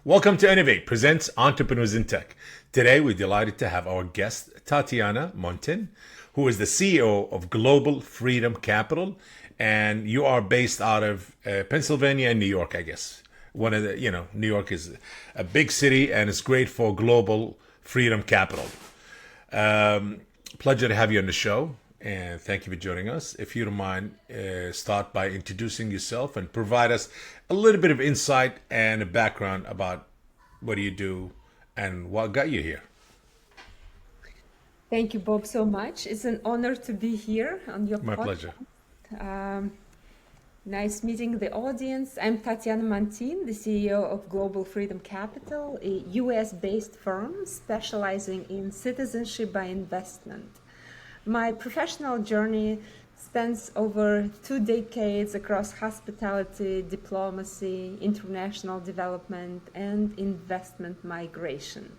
Welcome to Innovate presents Entrepreneurs in Tech. Today, we're delighted to have our guest, Tatiana Muntean, who is the CEO of Global Freedom Capital. And you are based out of Pennsylvania and New York, I guess. New York is a big city and it's great for Global Freedom Capital. Pleasure to have you on the show. And thank you for joining us. If you don't mind, start by introducing yourself and provide us a little bit of insight and a background about what do you do and what got you here. Thank you, Bob, so much. It's an honor to be here on your My podcast. pleasure. Nice meeting the audience. I'm Tatiana Muntean, the CEO of Global Freedom Capital, a US-based firm specializing in citizenship by investment. My professional journey spans over 2 decades across hospitality, diplomacy, international development, and investment migration.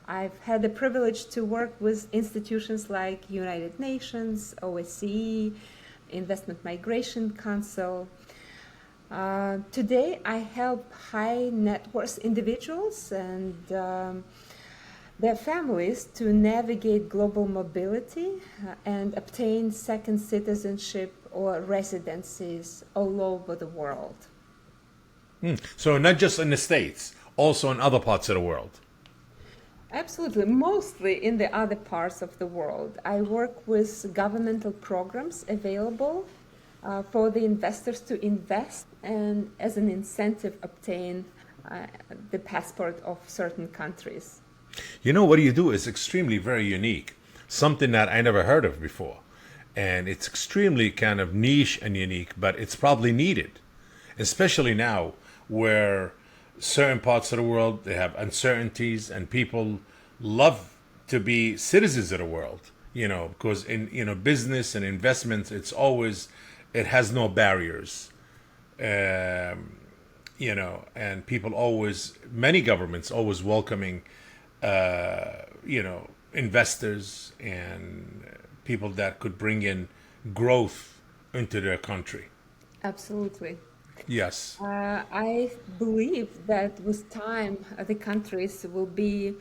I've had the privilege to work with institutions like United Nations, OSCE, Investment Migration Council. Today, I help high net worth individuals and their families to navigate global mobility and obtain second citizenship or residencies all over the world. So, not just in the States, also in other parts of the world. Absolutely, mostly in the other parts of the world. I work with governmental programs available for the investors to invest and as an incentive obtain the passport of certain countries. You know, what you do is extremely very unique, something that I never heard of before. And it's extremely kind of niche and unique, but it's probably needed, especially now where certain parts of the world they have uncertainties and people love to be citizens of the world, because in business and investments it has no barriers. And people always, many governments always welcoming investors and people that could bring in growth into their country. Absolutely. Yes. I believe that with time, the countries will be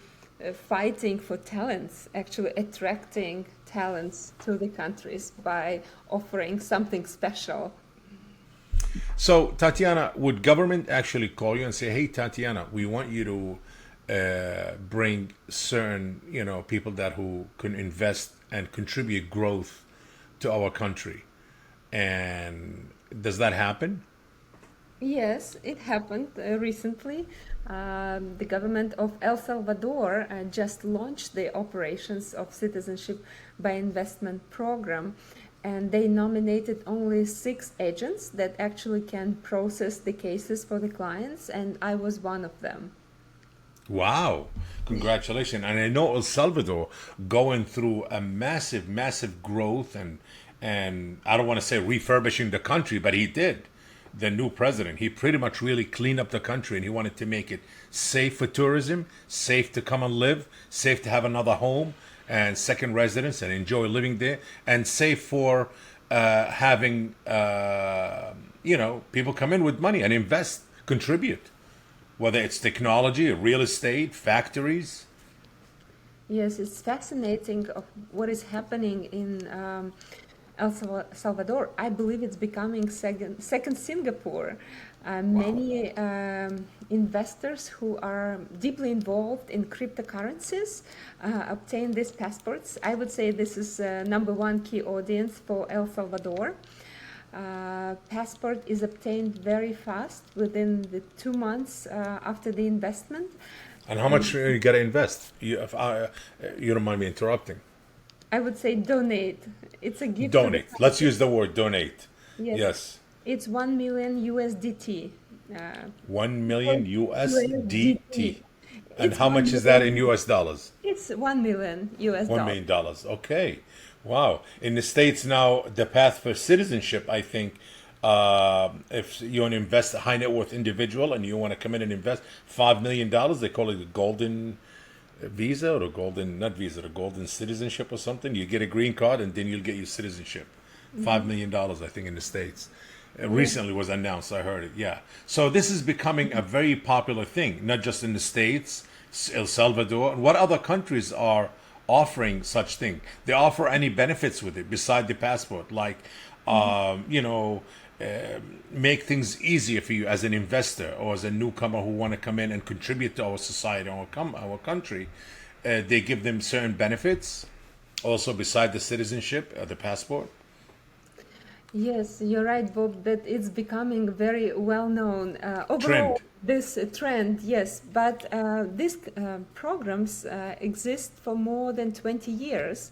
fighting for talents, actually attracting talents to the countries by offering something special. So, Tatiana, would government actually call you and say, "Hey, Tatiana, we want you to bring certain, people that who can invest and contribute growth to our country"? And does that happen? Yes, it happened recently. The government of El Salvador just launched the operations of citizenship by investment program, and they nominated only 6 agents that actually can process the cases for the clients, and I was one of them. Wow. Congratulations. And I know El Salvador going through a massive, massive growth and I don't want to say refurbishing the country, but he did. The new president, he pretty much really cleaned up the country and he wanted to make it safe for tourism, safe to come and live, safe to have another home and second residence and enjoy living there, and safe for having, people come in with money and invest, contribute, whether it's technology, real estate, factories. Yes, it's fascinating of what is happening in Salvador. I believe it's becoming second Singapore. Wow. Many investors who are deeply involved in cryptocurrencies obtain these passports. I would say this is number one key audience for El Salvador. Passport is obtained very fast within the 2 months after the investment. And how much you got to invest? You don't mind me interrupting. I would say donate. It's a gift to the Donate. Let's country. use the word donate. Yes, Yes. it's 1 million USDT. Uh, 1 million USDT. USDT. And It's how 1 much is that in million. US dollars? It's 1 million US $1 dollars. million. dollars. Okay. Wow. In the States now, the path for citizenship, I think, if you want to invest a high net worth individual and you want to come in and invest $5 million, they call it the golden visa or the golden, not visa, the golden citizenship or something. You get a green card and then you'll get your citizenship. $5 million, I think, in the States. Yeah. recently was announced. I heard it. Yeah. So this is becoming a very popular thing, not just in the States, El Salvador. And what other countries are offering such thing? They offer any benefits with it beside the passport, like, Mhm. you know, make things easier for you as an investor or as a newcomer who want to come in and contribute to our society or our country. They give them certain benefits also beside the citizenship, the passport. Yes, you're right, Bob, that it's becoming very well known. Overall, Trend. this trend, yes, but these programs exist for more than 20 years.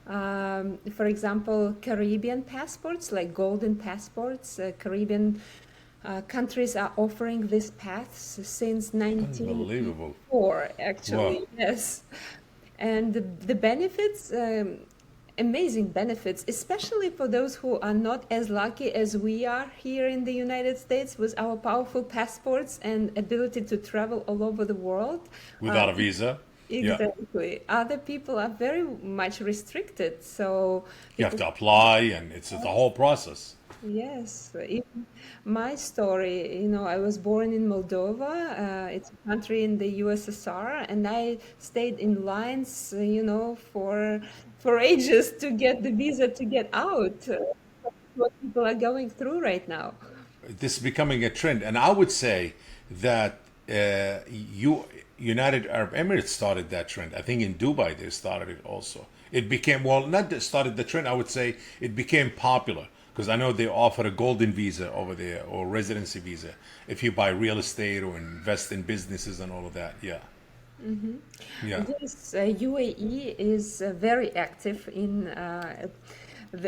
For example, Caribbean passports, like golden passports, Caribbean countries are offering these paths since Unbelievable. 1984, Wow. actually, yes. And the benefits, amazing benefits, especially for those who are not as lucky as we are here in the United States with our powerful passports and ability to travel all over the world. Uh, Without a visa. Yeah. exactly. Other people are very much restricted. So You have people. to apply, and it's the whole process. Yes, even my story, I was born in Moldova. It's a country in the USSR, and I stayed in lines, for ages to get the visa to get out. What people are going through right now. This is becoming a trend, and I would say that you United Arab Emirates started that trend. I think in Dubai they started it also. It became, well, not that started the trend. I would say it became popular because I know they offer a golden visa over there or residency visa if you buy real estate or invest in businesses and all of that. Yeah, yeah. Yes, UAE is very active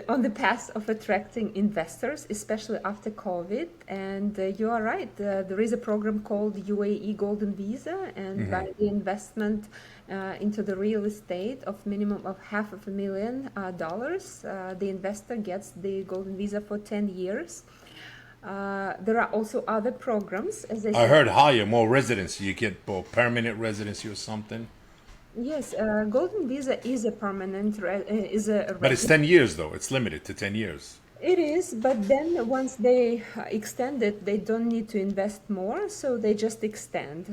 on the path of attracting investors, especially after COVID. And you are right, there is a program called UAE Golden Visa, and by the investment into the real estate of minimum of $500,000, the investor gets the Golden Visa for 10 years. There are also other programs, as I I said. heard higher, more residency. You get more permanent residency or something. Yes, Golden Visa is a permanent is a But it's resident. 10 years though. It's limited to 10 years. It is, but then once they extend it, they don't need to invest more, so they just extend.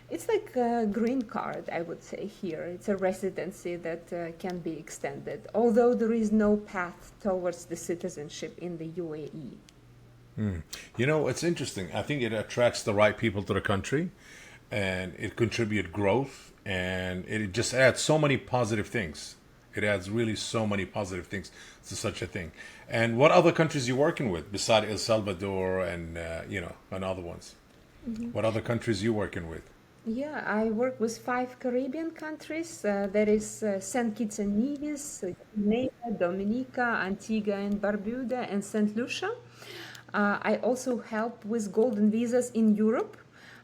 It's like a green card, I would say here. It's a residency that can be extended, although there is no path towards the citizenship in the UAE. You know, it's interesting. I think it attracts the right people to the country and it contribute growth and it just adds so many positive things. It adds really so many positive things to such a thing. And what other countries you working with beside El Salvador and and other ones? What other countries you working with? Yeah, I work with 5 Caribbean countries. That is Saint Kitts and Nevis, Grenada, Dominica, Antigua and Barbuda, and Saint Lucia. I also help with golden visas in Europe.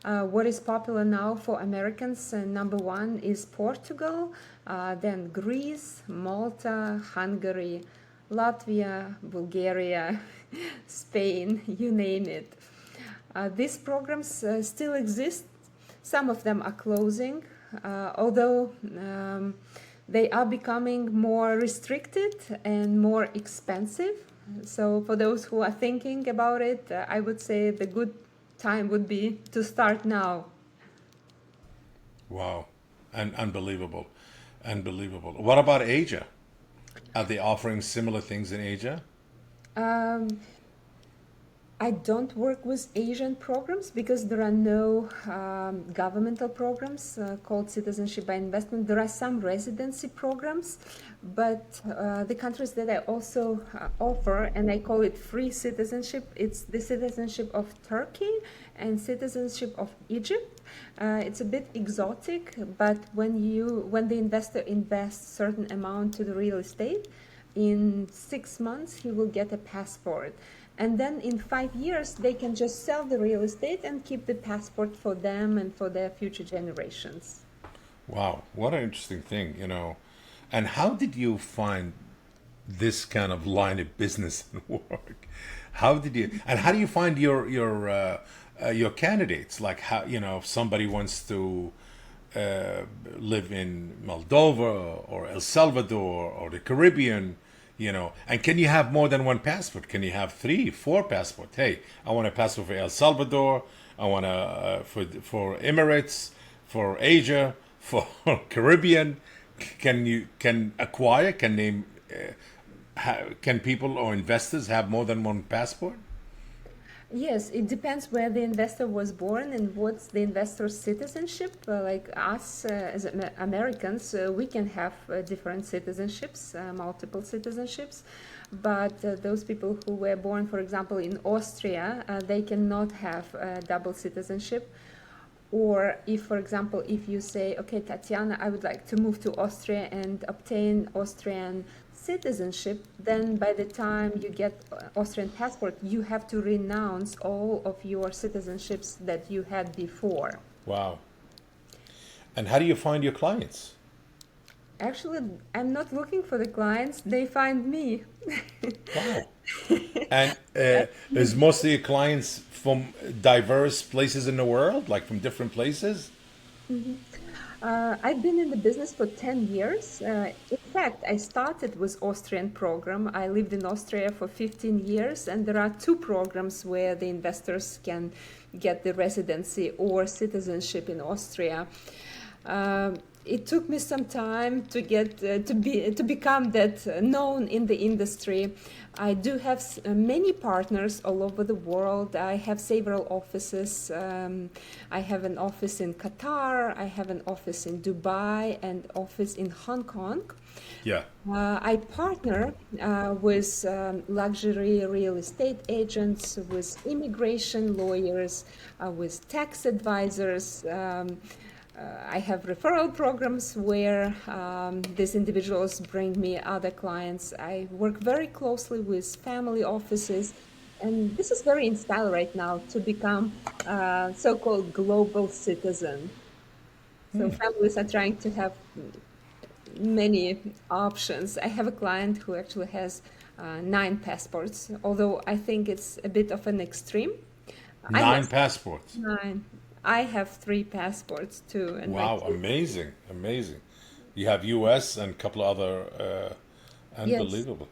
What is popular now for Americans, number one is Portugal, then Greece, Malta, Hungary, Latvia, Bulgaria, Spain, you name it. These programs still exist. Some of them are closing, although they are becoming more restricted and more expensive. So, for those who are thinking about it, I would say the good time would be to start now. Wow. And unbelievable. Unbelievable. What about Asia? Are they offering similar things in Asia? Um, I don't work with Asian programs because there are no governmental programs called citizenship by investment. There are some residency programs, but the countries that I also offer, and I call it free citizenship, it's the citizenship of Turkey and citizenship of Egypt. It's a bit exotic, but when the investor invests certain amount to the real estate, in 6 months he will get a passport, and then in 5 years they can just sell the real estate and keep the passport for them and for their future generations. Wow. What an interesting thing, you know. And how did you find this kind of line of business and work? How did you, and how do you find your candidates? Like how, if somebody wants to live in Moldova or El Salvador or the Caribbean, And can you have more than one passport? Can you have three, four passports? Hey, I want a passport for El Salvador. I want a for Emirates, for Asia, for Caribbean. Can acquire? Can they? Can people or investors have more than one passport? Yes, it depends where the investor was born and what's the investor's citizenship. Like us as Americans, we can have different citizenships, multiple citizenships. But those people who were born, for example, in Austria, they cannot have double citizenship. Or if, for example, if you say, okay, Tatiana, I would like to move to Austria and obtain Austrian citizenship, then by the time you get Austrian passport, you have to renounce all of your citizenships that you had before. Wow. And how do you find your clients? Actually, I'm not looking for the clients, they find me. Wow. And is most of your clients from diverse places in the world, like from different places? I've been in the business for 10 years. In fact, I started with Austrian program. I lived in Austria for 15 years, and there are two programs where the investors can get the residency or citizenship in Austria. It took me some time to get to become that known in the industry. I do have many partners all over the world. I have several offices. I have an office in Qatar. I have an office in Dubai and office in Hong Kong. Yeah. I partner with luxury real estate agents, with immigration lawyers, with tax advisors. I have referral programs where these individuals bring me other clients. I work very closely with family offices, and this is very in style right now to become a so-called global citizen. So families are trying to have many options. I have a client who actually has 9 passports, although I think it's a bit of an extreme. I Nine have passports. 9. I have 3 passports too, and my Wow, kids. amazing, amazing. You have US and a couple of other Yes, unbelievable.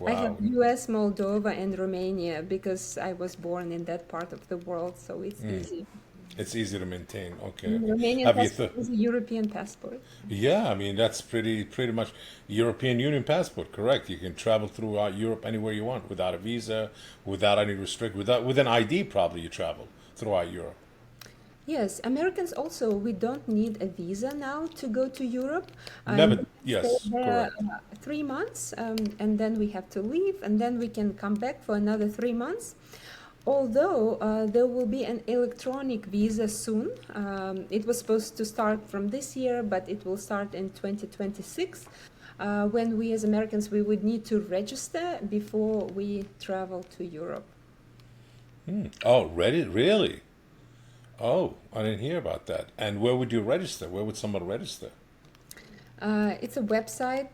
I have Wow. US, Moldova, and Romania because I was born in that part of the world, so it's easy. It's easy to maintain. Okay, And okay. Romanian Have you passport is a European passport. Yeah, I mean that's pretty much European Union passport, correct? You can travel throughout Europe anywhere you want without a visa, without any restrict, without with an ID probably you travel throughout Europe. Yes, Americans also, we don't need a visa now to go to Europe. And Never, we can stay yes, there correct. 3 months, and then we have to leave, and then we can come back for another 3 months. Although there will be an electronic visa soon. It was supposed to start from this year, but it will start in 2026, when we as Americans, we would need to register before we travel to Europe. Oh, ready? Really? Oh, I didn't hear about that. And where would you register? Where would someone register? It's a website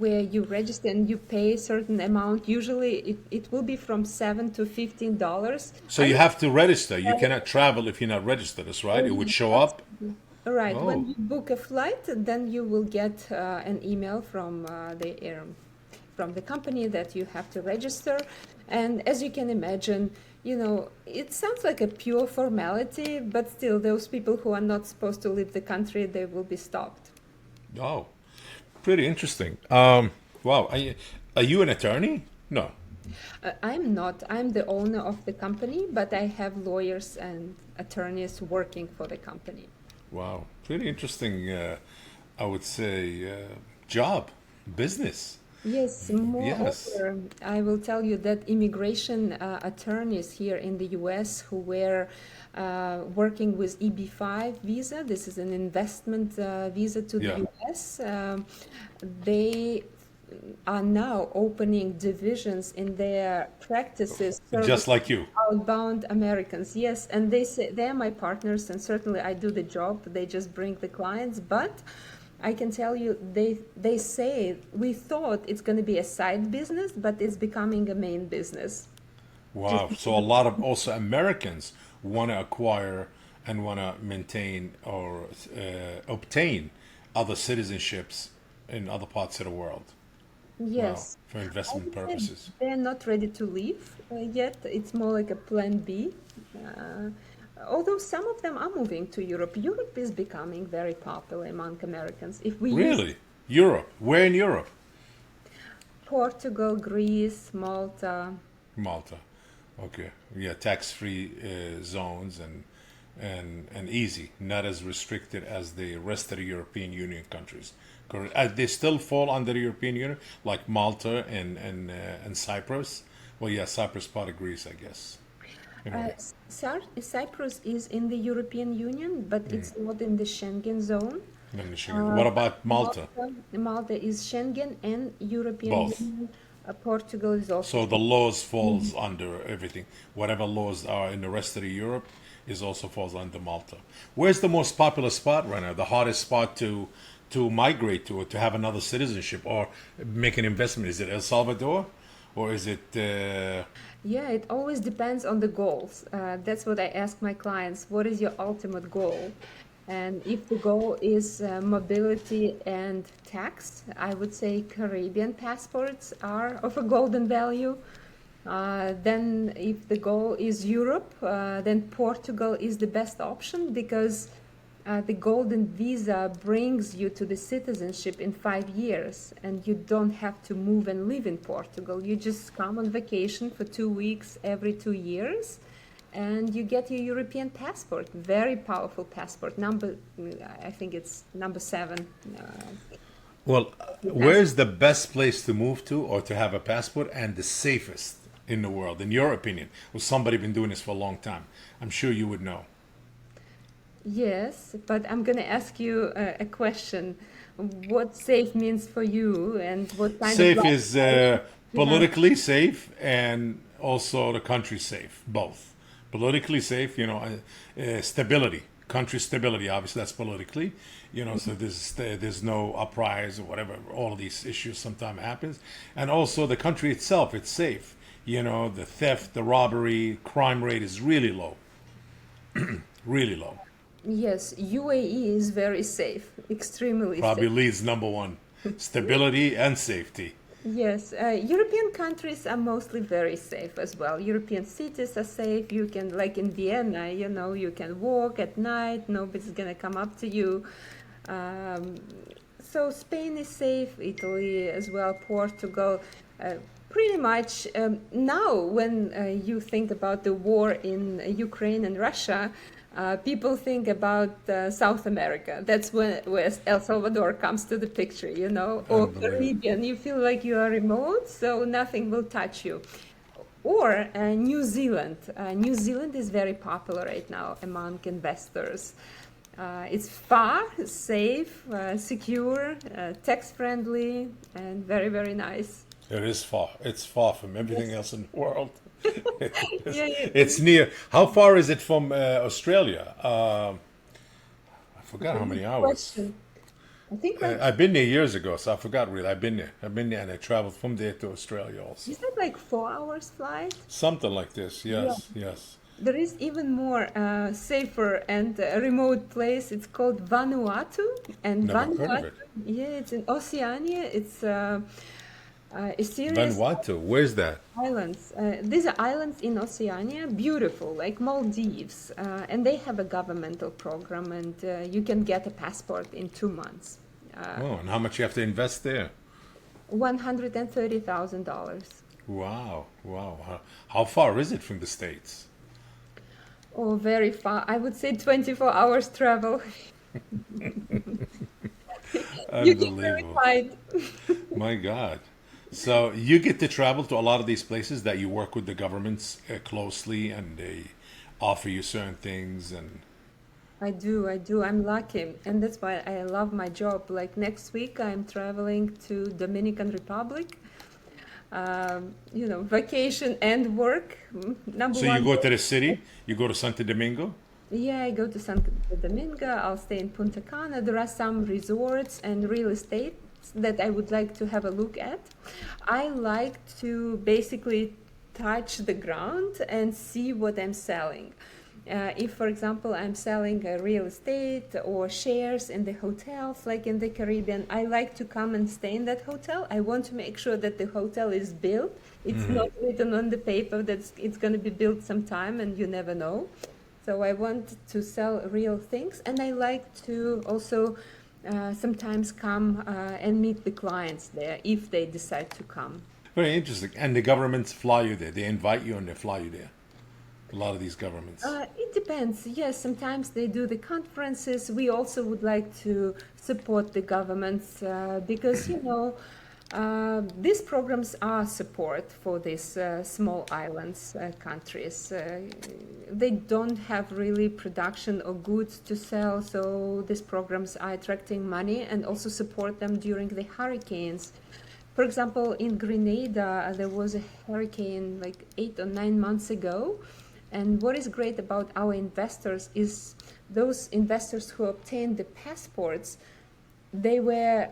where you register and you pay a certain amount. Usually it will be from $7 to $15. So I you don't have to register. You cannot travel if you're not registered. That's right. Oh, It would yes, show up. absolutely. All right. When Oh, you book a flight, then you will get an email from from the company that you have to register. And as you can imagine, it sounds like a pure formality, but still, those people who are not supposed to leave the country, they will be stopped. oh, pretty interesting. Wow. Are you an attorney? No. I'm not. I'm the owner of the company, but I have lawyers and attorneys working for the company. Wow. Pretty interesting. I would say job, business. Yes, Yes. moreover, I will tell you that immigration attorneys here in the US who were working with EB-5 visa, this is an investment visa to the Yeah. US, they are now opening divisions in their practices Just servicing like you. outbound Americans. Yes, and they say they're my partners, and certainly I do the job. They just bring the clients, but I can tell you, they say we thought it's going to be a side business, but it's becoming a main business. Just Wow. So a because lot of also Americans want to acquire and want to maintain or obtain other citizenships in other parts of the world. Wow, Yes, for I investment would say purposes. they're not ready to leave yet. It's more like a plan B. Uh, Although some of them are moving to Europe. Europe is becoming very popular among Americans. If we use Really? Europe? Where in Europe? Portugal, Greece, Malta, Malta. Okay. Yeah, tax-free zones and easy, not as restricted as the rest of the European Union countries. Correct. They still fall under the European Union, like Malta and Cyprus. Well, yeah, Cyprus part of Greece, I guess. In a way. Cyprus is in the European Union, but it's not in the Schengen zone. Then Michigan. What about Malta? Malta is Schengen and European Both. Union. Portugal is also So the Schengen. laws falls under everything. Whatever laws are in the rest of the Europe is also falls under Malta. Where's the most popular spot right now? The hardest spot to migrate to or to have another citizenship or make an investment? Is it El Salvador or is it Yeah, it always depends on the goals. That's what I ask my clients. What is your ultimate goal? And if the goal is mobility and tax, I would say Caribbean passports are of a golden value. Then, if the goal is Europe, then Portugal is the best option because the golden visa brings you to the citizenship in 5 years, and you don't have to move and live in Portugal. You just come on vacation for 2 weeks every 2 years, and you get your European passport. Very powerful passport. I think it's number 7. well, Pass- where's the best place to move to or to have a passport and the safest in the world, in your opinion? Well, somebody been doing this for a long time. I'm sure you would know. Yes, but I'm going to ask you a question. What safe means for you, and what kind of Safe is lifestyle you have? politically safe and also the country safe, both. Politically safe, stability, country stability, obviously that's politically, so there's no uprise or whatever, all of these issues sometimes happens. And also the country itself, it's safe. The theft, the robbery, crime rate is really low, really low. Yes, UAE is very safe, extremely Probably safe. leads number one, stability and safety. Yes, European countries are mostly very safe as well. European cities are safe. You can, like in Vienna, you can walk at night, nobody's gonna come up to you. Um, so Spain is safe, Italy as well, Portugal. Uh, Pretty much now, when you think about the war in Ukraine and Russia, people think about South America. That's where El Salvador comes to the picture, or Unbelievable. Caribbean. You feel like you are remote, so nothing will touch you. Or New Zealand. New Zealand is very popular right now among investors. It's far, safe, secure, tax friendly, and very, very nice. It is far. It's far from everything Yes. else in the world. Yeah, It's near. How far is it from Australia? I it's forgot a how good many hours. question. I think like, I've been there years ago, so I forgot really. I've been there. I've been there, and I traveled from there to Australia also. is that like 4 hours flight? Something like this. Yeah. Yes, yes. There is even more safer and remote place. It's called Vanuatu, and Never heard of Vanuatu, it. yeah, it's in Oceania. It's a series of Vanuatu. Where's that? islands. These are islands in Oceania, beautiful, like Maldives, and they have a governmental program, and you can get a passport in 2 months. Oh, and how much you have to invest there? $130,000. Wow, wow. How far is it from the States? Oh, very far. I would say 24 hours travel. You can Unbelievable. verify it. My God. So you get to travel to a lot of these places that you work with the governments closely, and they offer you certain things. And I do. I'm lucky, and that's why I love my job. Like next week, I'm traveling to Dominican Republic. Vacation and work. Number so you one. go to the city. You go to Santo Domingo. Yeah, I go to Santo Domingo. I'll stay in Punta Cana. There are some resorts and real estate that I would like to have a look at. I like to basically touch the ground and see what I'm selling. If, for example, I'm selling real estate or shares in the hotels, like in the Caribbean, I like to come and stay in that hotel. I want to make sure that the hotel is built. It's not written on the paper that it's going to be built sometime and you never know. So I want to sell real things, and I like to also sometimes come and meet the clients there if they decide to come. Very interesting. And the governments fly you there. They invite you and they fly you there. A lot of these governments. It depends. Yes, sometimes they do the conferences. We also would like to support the governments because, these programs are support for these small islands countries. They don't have really production or goods to sell, so these programs are attracting money and also support them during the hurricanes. For example, in Grenada, there was a hurricane like 8 or 9 months ago. And what is great about our investors is those investors who obtained the passports, they were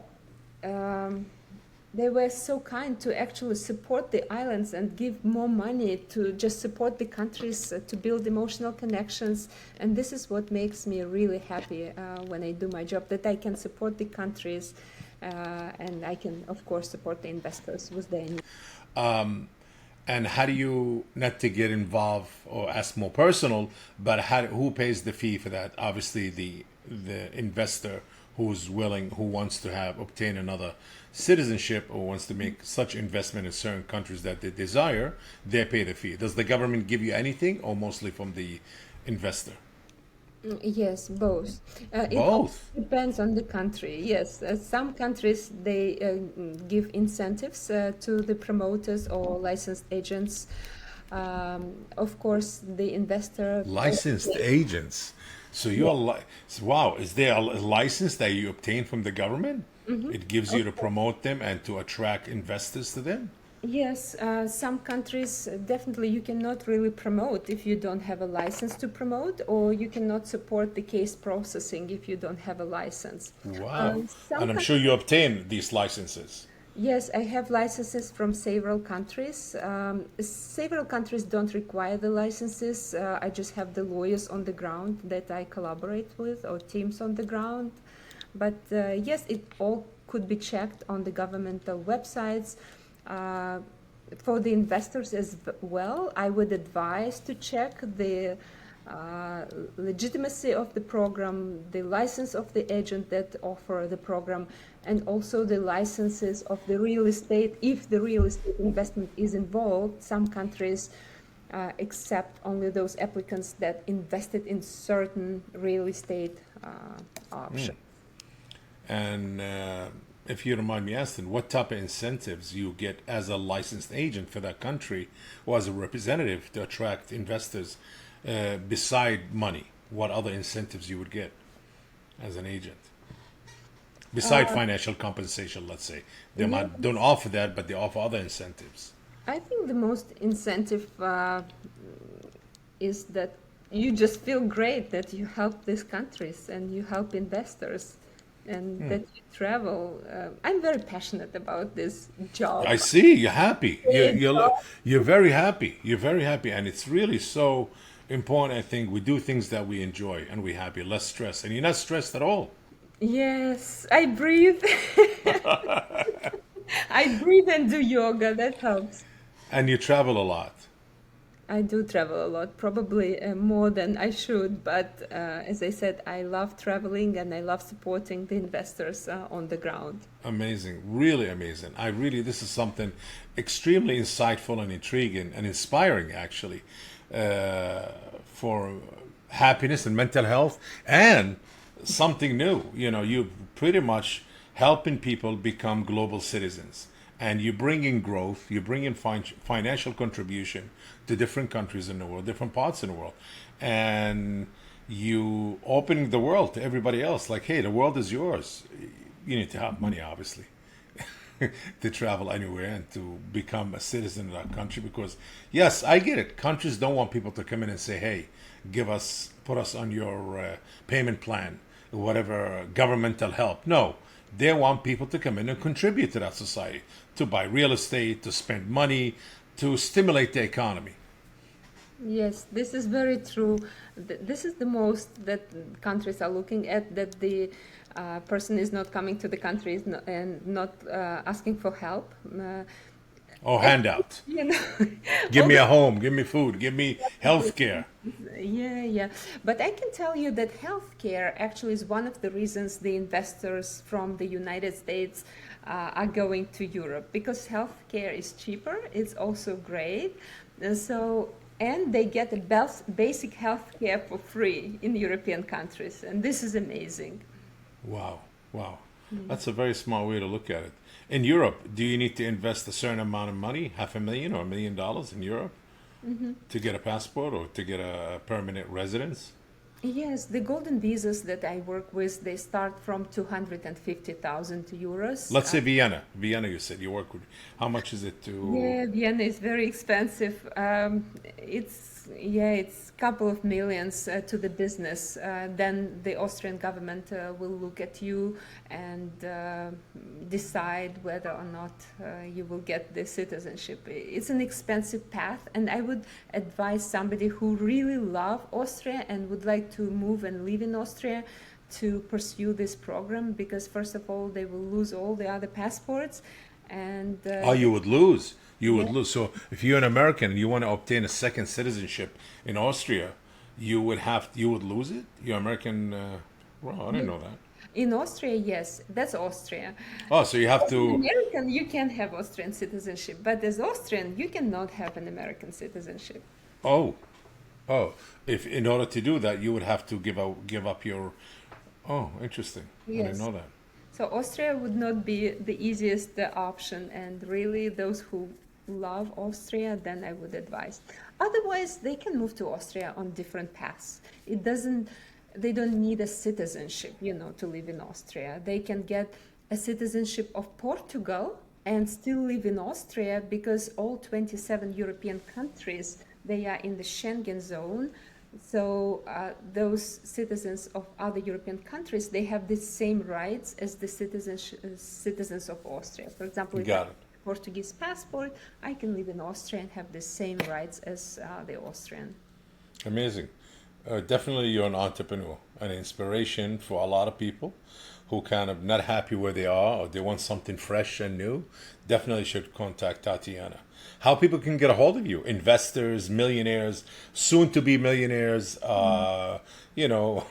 so kind to actually support the islands and give more money to just support the countries to build emotional connections. And this is what makes me really happy when I do my job, that I can support the countries and I can, of course, support the investors with their needs. And how do you, not to get involved or ask more personal, but who pays the fee for that? Obviously, the investor who's willing, who wants to obtain another citizenship or wants to make such investment in certain countries that they desire, they pay the fee. Does the government give you anything, or mostly from the investor? Yes, both. It all Both. depends on the country. Yes, some countries they give incentives to the promoters or licensed agents. Of course, the investor. Licensed agents. So wow, is there a license that you obtain from the government? It gives you to promote them and to attract investors to them? Yes, some countries definitely you cannot really promote if you don't have a license to promote, or you cannot support the case processing if you don't have a license. Wow. Some And I'm coun- sure you obtain these licenses. yes, I have licenses from several countries. Several countries don't require the licenses. I just have the lawyers on the ground that I collaborate with, or teams on the ground. But yes, it all could be checked on the governmental websites. Uh, for the investors as well, I would advise to check the legitimacy of the program, the license of the agent that offer the program, and also the licenses of the real estate. If the real estate investment is involved, some countries accept only those applicants that invested in certain real estate options. And if you don't mind me asking, what type of incentives you get as a licensed agent for that country or as a representative to attract investors beside money? What other incentives you would get as an agent? Beside financial compensation, let's say. They might don't offer that, but they offer other incentives. I think the most incentive is that you just feel great that you help these countries and you help investors and that you travel. I'm very passionate about this job. I see you're happy. Great job. You're very happy. You're very happy, and it's really so important. I think we do things that we enjoy and we're happy, less stress, and you're not stressed at all. Yes, I breathe. I breathe and do yoga. That helps. And you travel a lot. I do travel a lot, probably more than I should, but as I said, I love traveling and I love supporting the investors on the ground. Amazing, really amazing. This is something extremely insightful and intriguing and inspiring, actually, for happiness and mental health and something new. You pretty much helping people become global citizens. And you bring in growth, you bring in financial contribution to different countries in the world, different parts in the world. And you opening the world to everybody else. Like, hey, the world is yours. You need to have money, obviously, to travel anywhere and to become a citizen of that country. Because, yes, I get it. Countries don't want people to come in and say, hey, put us on your payment plan, whatever governmental help. No, they want people to come in and contribute to that society, to buy real estate, to spend money, to stimulate the economy. Yes, this is very true. This is the most that countries are looking at, that the person is not coming to the country and not asking for help. Oh, Actually, handout. you know, Give all me the a home, give me food, give me health care. yeah, yeah. But I can tell you that healthcare actually is one of the reasons the investors from the United States are going to Europe, because healthcare is cheaper. It's also great. And they get the basic healthcare for free in European countries. And this is amazing. Wow, wow. That's a very smart way to look at it. In Europe, do you need to invest a certain amount of money, half a million or $1 million in Europe, to get a passport or to get a permanent residence? Yes, the golden visas that I work with, they start from 250,000 euros. Let's say Vienna. Vienna, you said you work with. How much is it to? Yeah, Vienna is very expensive. It's couple of millions to the business. Then the Austrian government will look at you and decide whether or not you will get the citizenship. It's an expensive path, and I would advise somebody who really love Austria and would like to move and live in Austria to pursue this program, because first of all they will lose all the other passports, and Oh, you would lose. You would yeah. lose. So if you're an American and you want to obtain a second citizenship in Austria, you would lose it. You're American. Well, I didn't know that. In Austria, yes, that's Austria. Oh, so you have As an to. American, you can have Austrian citizenship, but as Austrian, you cannot have an American citizenship. Oh, oh. If in order to do that, you would have to give up your. Oh, interesting. I didn't Yes. know that. So Austria would not be the easiest option, and really those who love Austria, then I would advise. Otherwise, they can move to Austria on different paths. They don't need a citizenship, to live in Austria. They can get a citizenship of Portugal and still live in Austria, because all 27 European countries, they are in the Schengen zone. So those citizens of other European countries, they have the same rights as the citizens of Austria. For example, if I have Got it. a Portuguese passport, I can live in Austria and have the same rights as the Austrian. Amazing. Definitely, you're an entrepreneur, an inspiration for a lot of people who kind of not happy where they are or they want something fresh and new. Definitely should contact Tatiana. How people can get a hold of you? Investors, millionaires, soon to be millionaires, you know,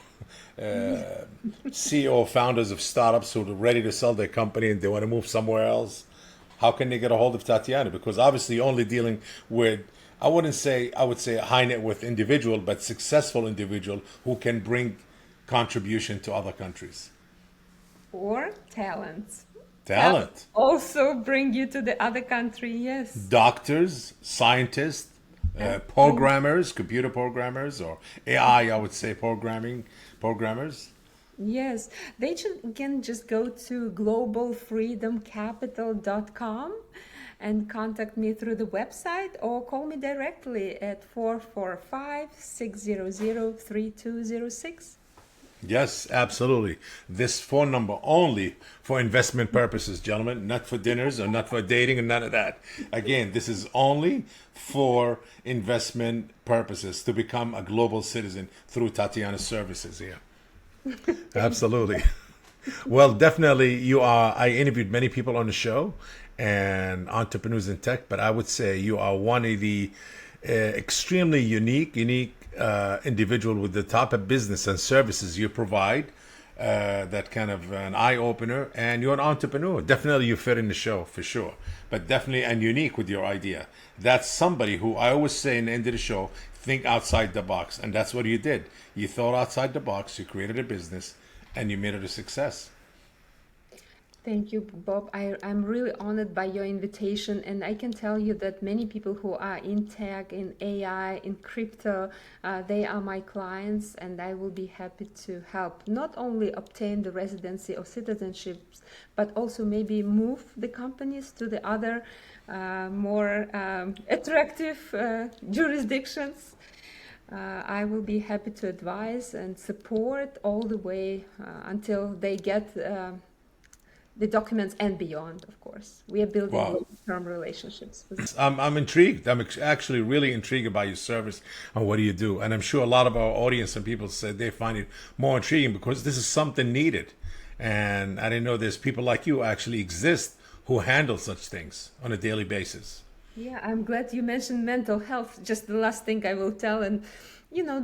uh, CEO founders of startups who are ready to sell their company and they want to move somewhere else. How can they get a hold of Tatiana? Because obviously, you're only dealing with, I would say a high net worth individual, but successful individual who can bring contribution to other countries. Or talents. Talents Talent. also bring you to the other country, yes. Doctors, scientists, Absolutely. programmers, computer programmers, or AI, I would say programmers. Yes, can just go to globalfreedomcapital.com and contact me through the website, or call me directly at 445-600-3206. Yes, absolutely. This phone number only for investment purposes, gentlemen, not for dinners or not for dating or none of that. Again, this is only for investment purposes to become a global citizen through Tatiana's services here. Thank Absolutely. Well, definitely you are. I interviewed many people on the show and entrepreneurs in tech, but I would say you are one of the extremely unique individual with the type of business and services you provide. That kind of an eye opener, and you're an entrepreneur. Definitely, you fit in the show for sure, but definitely and unique with your idea. That's somebody who I always say in the end of the show, think outside the box, and that's what you did. You thought outside the box. You created a business, and you made it a success. Thank you, Bob. I'm really honored by your invitation, and I can tell you that many people who are in tech, in AI, in crypto, they are my clients, and I will be happy to help not only obtain the residency or citizenships, but also maybe move the companies to the other more attractive jurisdictions. I will be happy to advise and support all the way until they get the documents and beyond, of course. We are building Wow. long-term relationships with. I'm intrigued. Actually really intrigued about your service and what do you do. And I'm sure a lot of our audience and people said they find it more intriguing because this is something needed. And I didn't know there's people like you actually exist who handle such things on a daily basis. Yeah, I'm glad you mentioned mental health. Just the last thing I will tell. And,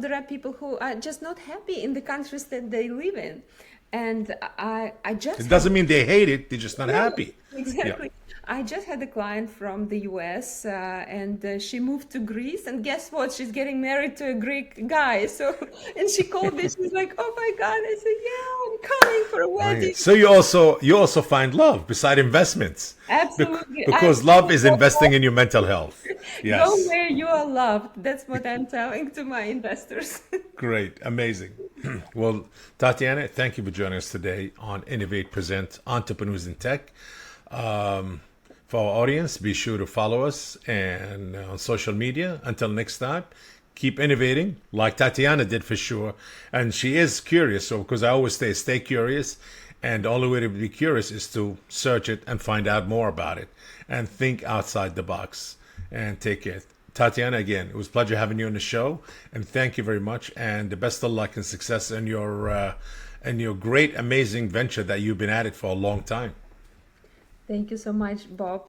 there are people who are just not happy in the countries that they live in. And I just It doesn't mean they hate it, they're just not happy. exactly. I just had a client from the US and she moved to Greece, and guess what? She's getting married to a Greek guy. So, and she called me. She's like, "Oh my God!" I said, "Yeah, I'm coming for a wedding." So you also find love beside investments. Absolutely, Because love is investing in your mental health. Yes. Go where you are loved. That's what I'm telling to my investors. Great. Amazing. Well, Tatiana, thank you for joining us today on Innovate Present Entrepreneurs in Tech. For our audience, be sure to follow us and on social media. Until next time, keep innovating like Tatiana did for sure. And she is curious. So, because I always say, stay curious. And the only way to be curious is to search it and find out more about it and think outside the box and take care. Tatiana, again, it was a pleasure having you on the show. And thank you very much. And the best of luck and success in your great, amazing venture that you've been at it for a long time. Thank you so much, Bob.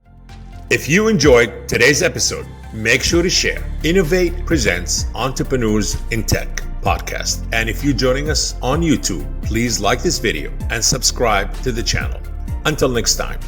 If you enjoyed today's episode, make sure to share Innovate Presents Entrepreneurs in Tech podcast. And if you're joining us on YouTube, please like this video and subscribe to the channel. Until next time.